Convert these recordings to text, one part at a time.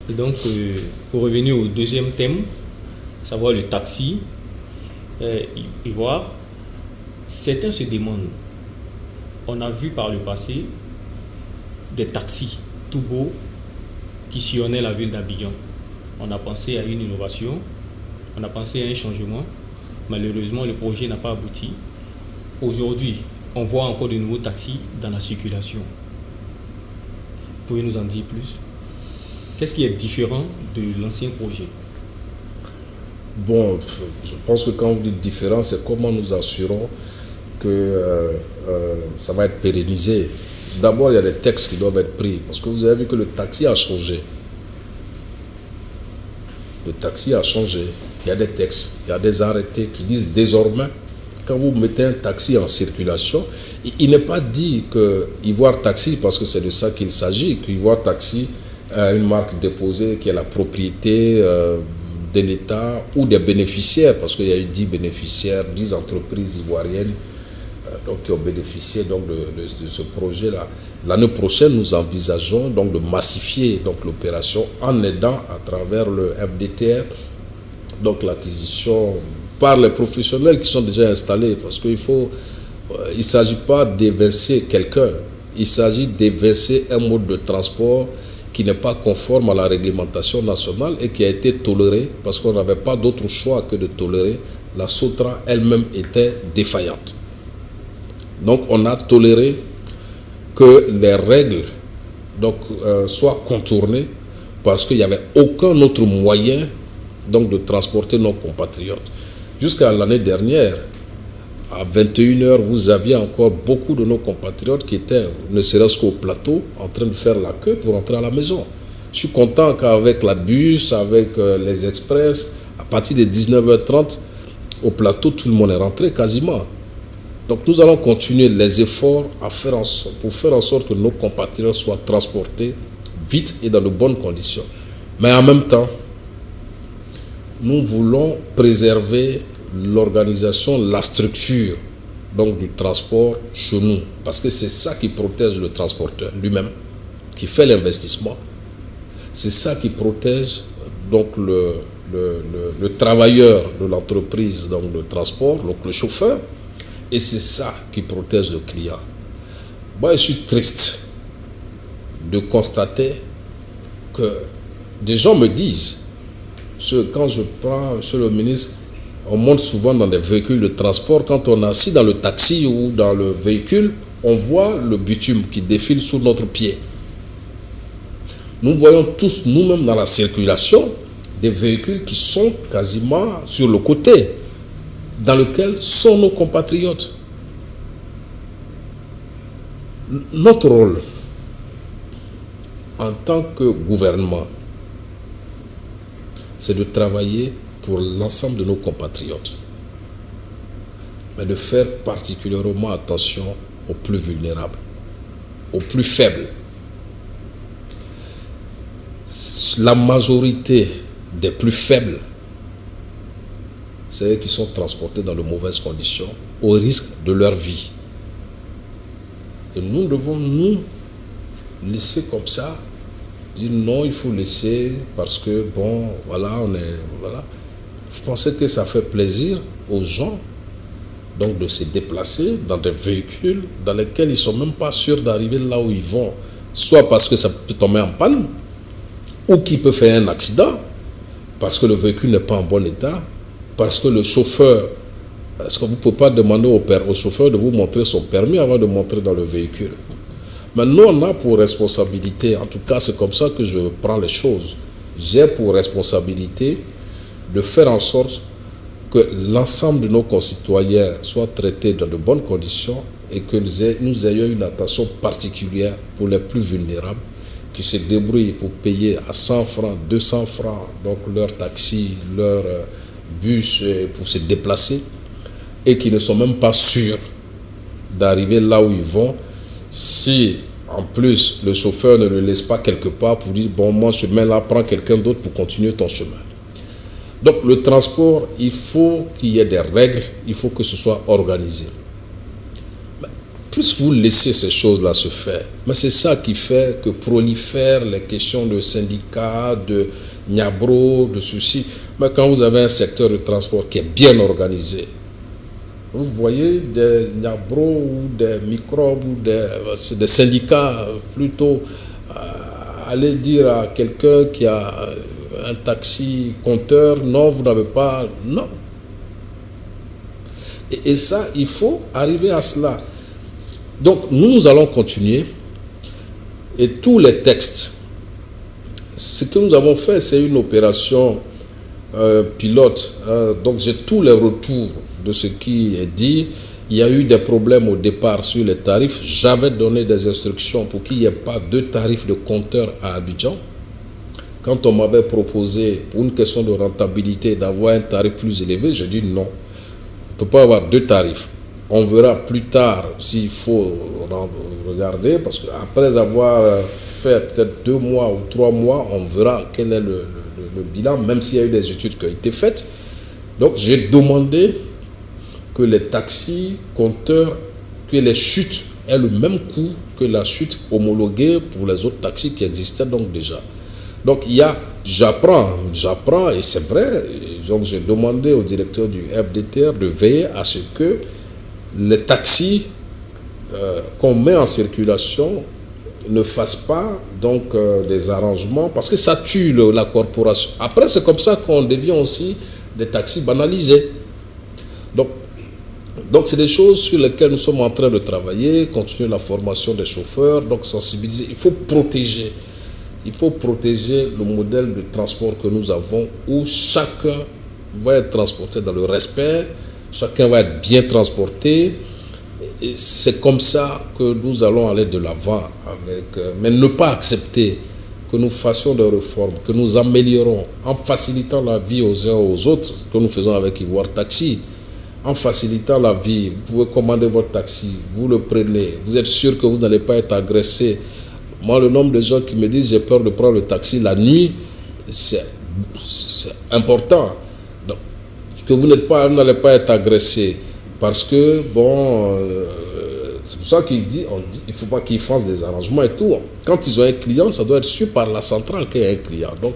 Et donc, pour revenir au deuxième thème, savoir le taxi, y voir, certains se demandent, on a vu par le passé des taxis tout beaux qui sillonnaient la ville d'Abidjan. On a pensé à une innovation, on a pensé à un changement. Malheureusement, le projet n'a pas abouti. Aujourd'hui, on voit encore de nouveaux taxis dans la circulation. Pouvez-vous nous en dire plus? Qu'est-ce qui est différent de l'ancien projet? Bon, je pense que quand vous dites différent, c'est comment nous assurons que ça va être pérennisé. D'abord, il y a des textes qui doivent être pris, parce que vous avez vu que le taxi a changé. Le taxi a changé. Il y a des textes, il y a des arrêtés qui disent désormais, quand vous mettez un taxi en circulation, il n'est pas dit que Ivoire Taxi, parce que c'est de ça qu'il s'agit, qu'Ivoire Taxi a une marque déposée qui est la propriété de l'État ou des bénéficiaires, parce qu'il y a eu 10 bénéficiaires, 10 entreprises ivoiriennes donc, qui ont bénéficié donc, de ce projet-là. L'année prochaine, nous envisageons donc, de massifier l'opération en aidant à travers le FDTR, donc l'acquisition par les professionnels qui sont déjà installés, parce qu'il ne s'agit pas d'évincer quelqu'un, il s'agit d'évincer un mode de transport qui n'est pas conforme à la réglementation nationale et qui a été toléré parce qu'on n'avait pas d'autre choix que de tolérer. La SOTRA elle-même était défaillante. Donc on a toléré que les règles soient contournées parce qu'il n'y avait aucun autre moyen donc, de transporter nos compatriotes. Jusqu'à l'année dernière, à 21h, vous aviez encore beaucoup de nos compatriotes qui étaient, ne serait-ce qu'au plateau, en train de faire la queue pour rentrer à la maison. Je suis content qu'avec la bus, avec les express, à partir de 19h30, au plateau, tout le monde est rentré quasiment. Donc nous allons continuer les efforts pour faire en sorte que nos compatriotes soient transportés vite et dans de bonnes conditions. Mais en même temps, nous voulons préserver l'organisation, la structure donc, du transport chez nous. Parce que c'est ça qui protège le transporteur lui-même, qui fait l'investissement. C'est ça qui protège donc, le travailleur de l'entreprise donc, de transport, donc le chauffeur. Et c'est ça qui protège le client. Moi, je suis triste de constater que des gens me disent, quand je prends, monsieur le ministre, on monte souvent dans des véhicules de transport. Quand on est assis dans le taxi ou dans le véhicule, on voit le bitume qui défile sous notre pied. Nous voyons tous nous-mêmes dans la circulation des véhicules qui sont quasiment sur le côté, dans lequel sont nos compatriotes. Notre rôle en tant que gouvernement, c'est de travailler pour l'ensemble de nos compatriotes, mais de faire particulièrement attention aux plus vulnérables, aux plus faibles. La majorité des plus faibles, c'est eux qui sont transportés dans de mauvaises conditions, au risque de leur vie. Et nous devons nous laisser comme ça, dire non, il faut laisser parce que, bon, voilà, voilà. Vous pensez que ça fait plaisir aux gens donc de se déplacer dans des véhicules dans lesquels ils ne sont même pas sûrs d'arriver là où ils vont, soit parce que ça peut tomber en panne, ou qu'il peut faire un accident, parce que le véhicule n'est pas en bon état, parce que le chauffeur, est-ce que vous ne pouvez pas demander au chauffeur de vous montrer son permis avant de montrer dans le véhicule? Mais nous, on a pour responsabilité, en tout cas c'est comme ça que je prends les choses, j'ai pour responsabilité de faire en sorte que l'ensemble de nos concitoyens soient traités dans de bonnes conditions et que nous ayons une attention particulière pour les plus vulnérables qui se débrouillent pour payer à 100 francs, 200 francs, donc leur taxi, leur bus pour se déplacer et qui ne sont même pas sûrs d'arriver là où ils vont si en plus le chauffeur ne le laisse pas quelque part pour dire bon, moi je mets là, prends quelqu'un d'autre pour continuer ton chemin. Donc le transport, il faut qu'il y ait des règles, il faut que ce soit organisé. Mais plus vous laissez ces choses-là se faire, mais c'est ça qui fait que prolifèrent les questions de syndicats, de Niabro, de ceci. Mais quand vous avez un secteur de transport qui est bien organisé, vous voyez des Niabro ou des microbes ou des syndicats plutôt aller dire à quelqu'un qui a un taxi compteur, non, vous n'avez pas, non. Et ça, il faut arriver à cela. Donc, nous allons continuer. Et tous les textes, ce que nous avons fait, c'est une opération pilote. Donc, j'ai tous les retours de ce qui est dit. Il y a eu des problèmes au départ sur les tarifs. J'avais donné des instructions pour qu'il n'y ait pas de tarifs de compteur à Abidjan. Quand on m'avait proposé, pour une question de rentabilité, d'avoir un tarif plus élevé, j'ai dit non. On ne peut pas avoir deux tarifs. On verra plus tard s'il faut regarder, parce qu'après avoir fait peut-être 2 mois ou 3 mois, on verra quel est le bilan, même s'il y a eu des études qui ont été faites. Donc j'ai demandé que les taxis, compteurs, que les chutes aient le même coût que la chute homologuée pour les autres taxis qui existaient donc déjà. Donc il y a, j'apprends et c'est vrai. Donc j'ai demandé au directeur du FDTR de veiller à ce que les taxis qu'on met en circulation ne fassent pas donc des arrangements, parce que ça tue la corporation. Après c'est comme ça qu'on devient aussi des taxis banalisés. Donc c'est des choses sur lesquelles nous sommes en train de travailler, continuer la formation des chauffeurs, donc sensibiliser. Il faut protéger le modèle de transport que nous avons, où chacun va être transporté dans le respect, chacun va être bien transporté. Et c'est comme ça que nous allons aller de l'avant, mais ne pas accepter que nous fassions des réformes, que nous améliorons en facilitant la vie aux uns aux autres, que nous faisons avec Ivoire Taxi. En facilitant la vie, vous pouvez commander votre taxi, vous le prenez, vous êtes sûr que vous n'allez pas être agressé. Moi, le nombre de gens qui me disent j'ai peur de prendre le taxi la nuit, c'est important. Donc, que vous n'allez pas être agressé, parce que, bon, c'est pour ça qu'il dit, il ne faut pas qu'ils fassent des arrangements et tout. Quand ils ont un client, ça doit être su par la centrale qu'il y a un client. Donc,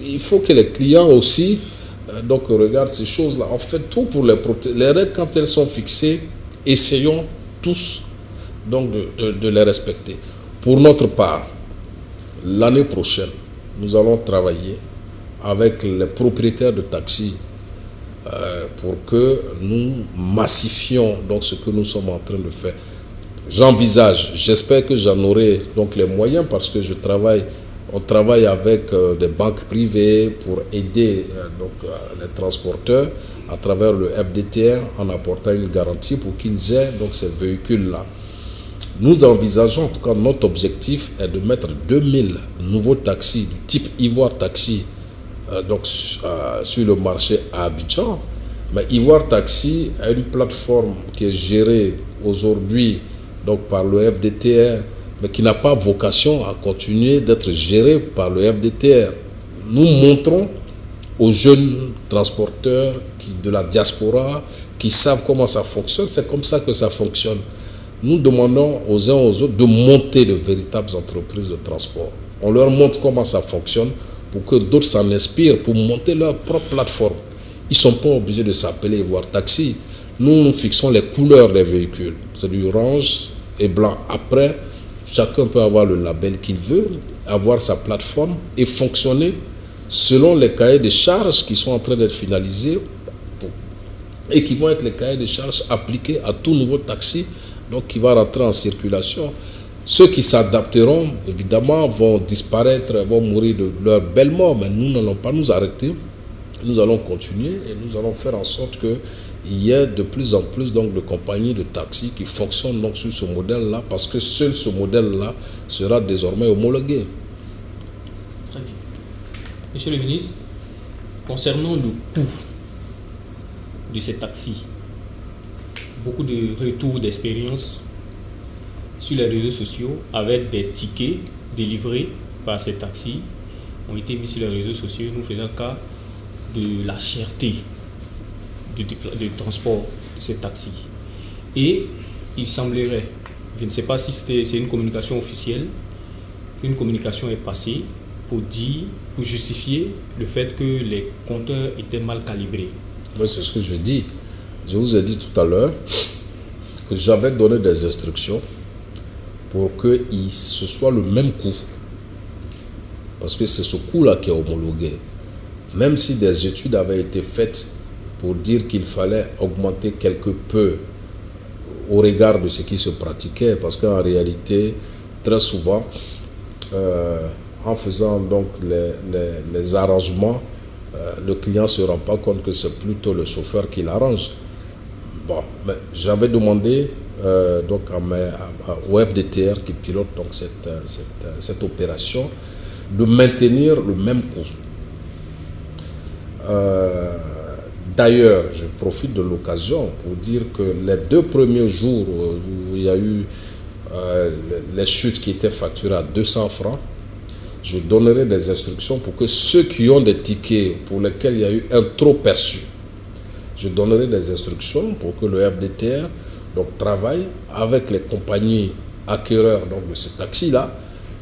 il faut que les clients aussi donc regardent ces choses-là. On fait tout pour les protéger. Les règles, quand elles sont fixées, essayons tous donc de les respecter. Pour notre part, l'année prochaine, nous allons travailler avec les propriétaires de taxis pour que nous massifions donc ce que nous sommes en train de faire. J'envisage, j'espère que j'en aurai donc les moyens, parce que on travaille avec des banques privées pour aider les transporteurs à travers le FDTR en apportant une garantie pour qu'ils aient donc ces véhicules-là. Nous envisageons, en tout cas notre objectif est de mettre 2000 nouveaux taxis du type Ivoire Taxi sur le marché à Abidjan. Mais Ivoire Taxi a une plateforme qui est gérée aujourd'hui donc par le FDTR, mais qui n'a pas vocation à continuer d'être gérée par le FDTR. Nous montrons aux jeunes transporteurs de la diaspora qui savent comment ça fonctionne, c'est comme ça que ça fonctionne. Nous demandons aux uns aux autres de monter de véritables entreprises de transport. On leur montre comment ça fonctionne pour que d'autres s'en inspirent pour monter leur propre plateforme. Ils ne sont pas obligés de s'appeler Ivoire Taxi. Nous fixons les couleurs des véhicules. C'est du orange et blanc. Après, chacun peut avoir le label qu'il veut, avoir sa plateforme et fonctionner selon les cahiers de charges qui sont en train d'être finalisés et qui vont être les cahiers de charges appliqués à tout nouveau taxi donc qui va rentrer en circulation. Ceux qui s'adapteront, évidemment, vont disparaître, vont mourir de leur belle mort, mais nous n'allons pas nous arrêter. Nous allons continuer et nous allons faire en sorte qu'il y ait de plus en plus donc, de compagnies de taxis qui fonctionnent donc, sur ce modèle-là, parce que seul ce modèle-là sera désormais homologué. Très bien. Monsieur le ministre, concernant le coût de ces taxis, beaucoup de retours d'expérience sur les réseaux sociaux avec des tickets délivrés par ces taxis ont été mis sur les réseaux sociaux, nous faisant cas de la cherté du transport de ces taxis. Et il semblerait je ne sais pas si c'est une communication officielle, une communication est passée pour justifier le fait que les compteurs étaient mal calibrés. Oui, c'est ce que je dis. Je vous ai dit tout à l'heure que j'avais donné des instructions pour que ce soit le même coût. Parce que c'est ce coût-là qui est homologué. Même si des études avaient été faites pour dire qu'il fallait augmenter quelque peu au regard de ce qui se pratiquait, parce qu'en réalité, très souvent, en faisant donc les arrangements, le client ne se rend pas compte que c'est plutôt le chauffeur qui l'arrange. Bon, mais j'avais demandé donc au FDTR qui pilote donc cette opération de maintenir le même coût. D'ailleurs, je profite de l'occasion pour dire que les 2 premiers jours où il y a eu les chutes qui étaient facturées à 200 francs, je donnerai des instructions pour que ceux qui ont des tickets pour lesquels il y a eu un trop perçu, je donnerai des instructions pour que le FDTR donc, travaille avec les compagnies acquéreurs donc, de ces taxis-là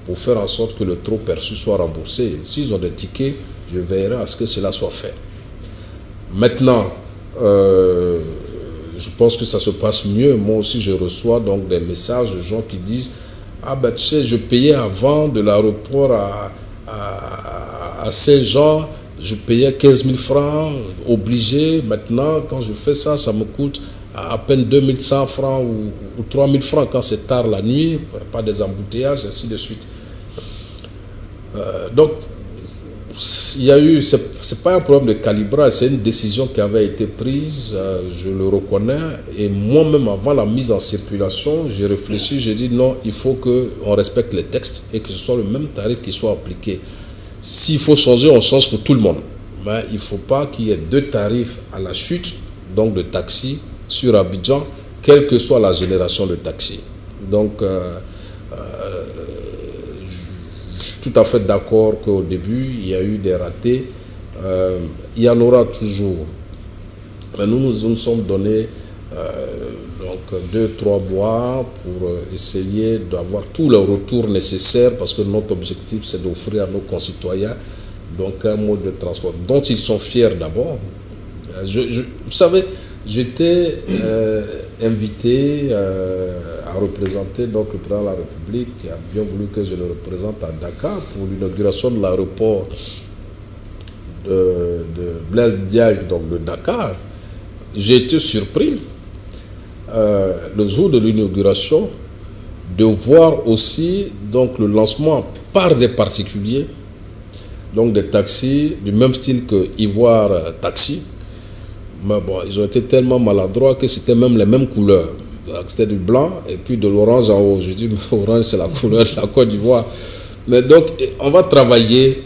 pour faire en sorte que le trop perçu soit remboursé. S'ils ont des tickets, je veillerai à ce que cela soit fait. Maintenant, je pense que ça se passe mieux. Moi aussi, je reçois donc des messages de gens qui disent « Ah ben tu sais, je payais avant de l'aéroport à Saint-Jean, je payais 15 000 francs, obligé. Maintenant, quand je fais ça, ça me coûte à peine 2100 francs ou 3000 francs quand c'est tard la nuit, pas des embouteillages, ainsi de suite. » Donc, il y a eu, c'est pas un problème de calibrage, c'est une décision qui avait été prise, je le reconnais, et moi-même avant la mise en circulation, j'ai réfléchi, j'ai dit non, il faut qu'on respecte les textes et que ce soit le même tarif qui soit appliqué. S'il faut changer, on change pour tout le monde, mais il ne faut pas qu'il y ait 2 tarifs à la chute, donc de taxi sur Abidjan, quelle que soit la génération de taxi. Donc, je suis tout à fait d'accord qu'au début, il y a eu des ratés. Il y en aura toujours. Mais nous nous sommes donné donc 2-3 mois pour essayer d'avoir tout le retour nécessaire parce que notre objectif, c'est d'offrir à nos concitoyens donc un mode de transport dont ils sont fiers d'abord. Vous savez, j'étais invité à représenter donc le président de la République qui a bien voulu que je le représente à Dakar pour l'inauguration de l'aéroport de Blaise Diagne, donc de Dakar. J'ai été surpris le jour de l'inauguration de voir aussi donc le lancement par des particuliers donc des taxis du même style que Ivoire Taxi. Mais bon, ils ont été tellement maladroits que c'était même les mêmes couleurs. C'était du blanc et puis de l'orange en haut. Je dis, mais orange, c'est la couleur de la Côte d'Ivoire. Mais donc, on va travailler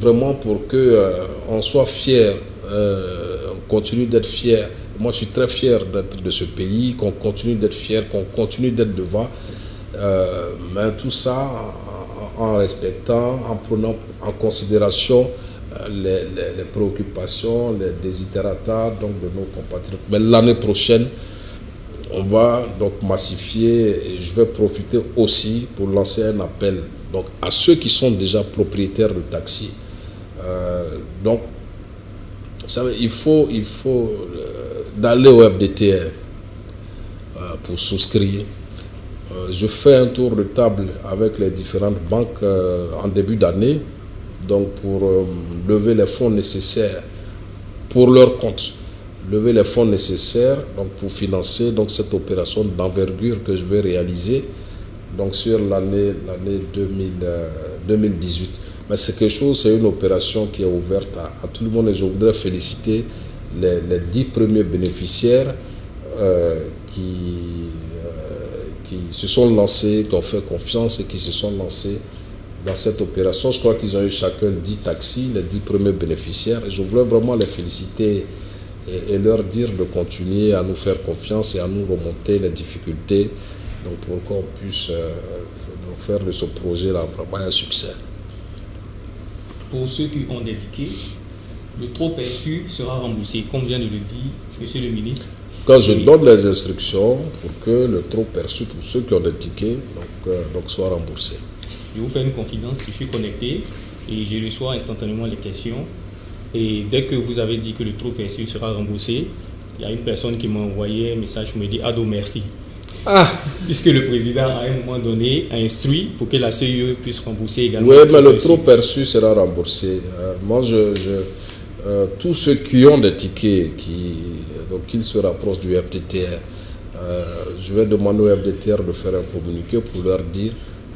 vraiment pour qu'on soit fiers, on continue d'être fiers. Moi, je suis très fier d'être de ce pays, qu'on continue d'être fiers, qu'on continue d'être devant. Mais tout ça en respectant, en prenant en considération les préoccupations, les desiderata donc de nos compatriotes. Mais l'année prochaine, on va donc massifier et je vais profiter aussi pour lancer un appel donc, à ceux qui sont déjà propriétaires de taxis. Donc, vous savez, il faut d'aller au FDTR pour souscrire. Je fais un tour de table avec les différentes banques en début d'année, donc pour lever les fonds nécessaires pour leur compte, lever les fonds nécessaires donc pour financer donc cette opération d'envergure que je vais réaliser donc sur l'année 2018. Mais c'est quelque chose, c'est une opération qui est ouverte à tout le monde et je voudrais féliciter les 10 premiers bénéficiaires qui se sont lancés, qui ont fait confiance et qui se sont lancés dans cette opération. Je crois qu'ils ont eu chacun 10 taxis, les 10 premiers bénéficiaires. Et je voulais vraiment les féliciter et leur dire de continuer à nous faire confiance et à nous remonter les difficultés donc pour qu'on puisse faire de ce projet-là vraiment un succès. Pour ceux qui ont des tickets, le trop perçu sera remboursé, comme vient de le dire Monsieur le ministre. Quand je donne les instructions pour que le trop perçu pour ceux qui ont des tickets donc soit remboursé. Je vous fais une confidence, je suis connecté et je reçois instantanément les questions. Et dès que vous avez dit que le trop perçu sera remboursé, il y a une personne qui m'a envoyé un message, me dit « Ado, merci ». Puisque le président, à un moment donné, a instruit pour que la CIE puisse rembourser également. Oui, mais le trop perçu sera remboursé. Moi, tous ceux qui ont des tickets, qu'ils se rapprochent du FDTR, je vais demander au FDTR de faire un communiqué pour leur dire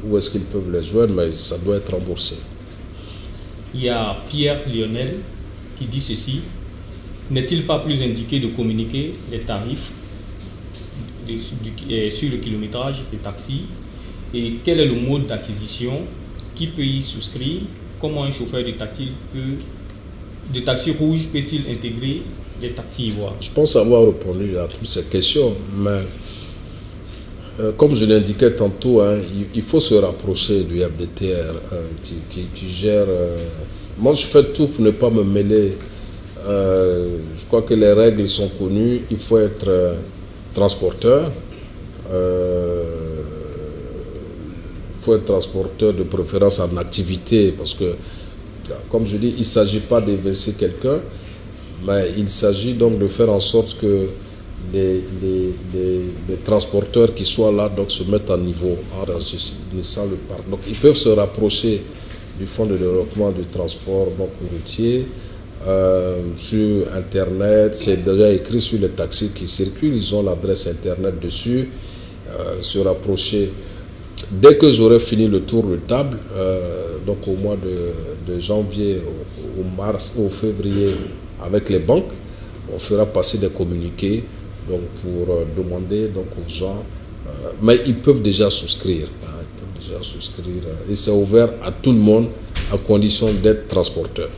où est-ce qu'ils peuvent les joindre, mais ça doit être remboursé. Il y a Pierre Lionel qui dit ceci. N'est-il pas plus indiqué de communiquer les tarifs sur le kilométrage des taxis et quel est le mode d'acquisition? Qui peut y souscrire? Comment un chauffeur de taxi rouge peut-il intégrer les taxis ivoires? Je pense avoir répondu à toutes ces questions, mais comme je l'indiquais tantôt, il faut se rapprocher du FDTR qui gère. Moi, je fais tout pour ne pas me mêler. Je crois que les règles sont connues. Il faut être transporteur. Il faut être transporteur de préférence en activité parce que, comme je dis, il ne s'agit pas d'évincer quelqu'un, mais il s'agit donc de faire en sorte que les transporteurs qui soient là donc, se mettent à niveau en régissant le parc. Donc ils peuvent se rapprocher du Fonds de développement du transport donc, routier sur Internet. C'est déjà écrit sur les taxis qui circulent. Ils ont l'adresse Internet dessus. Se rapprocher. Dès que j'aurai fini le tour de table, donc au mois de janvier, au mars, au février, avec les banques, on fera passer des communiqués donc pour demander donc aux gens, mais ils peuvent déjà souscrire. Ils peuvent déjà souscrire et c'est ouvert à tout le monde à condition d'être transporteur.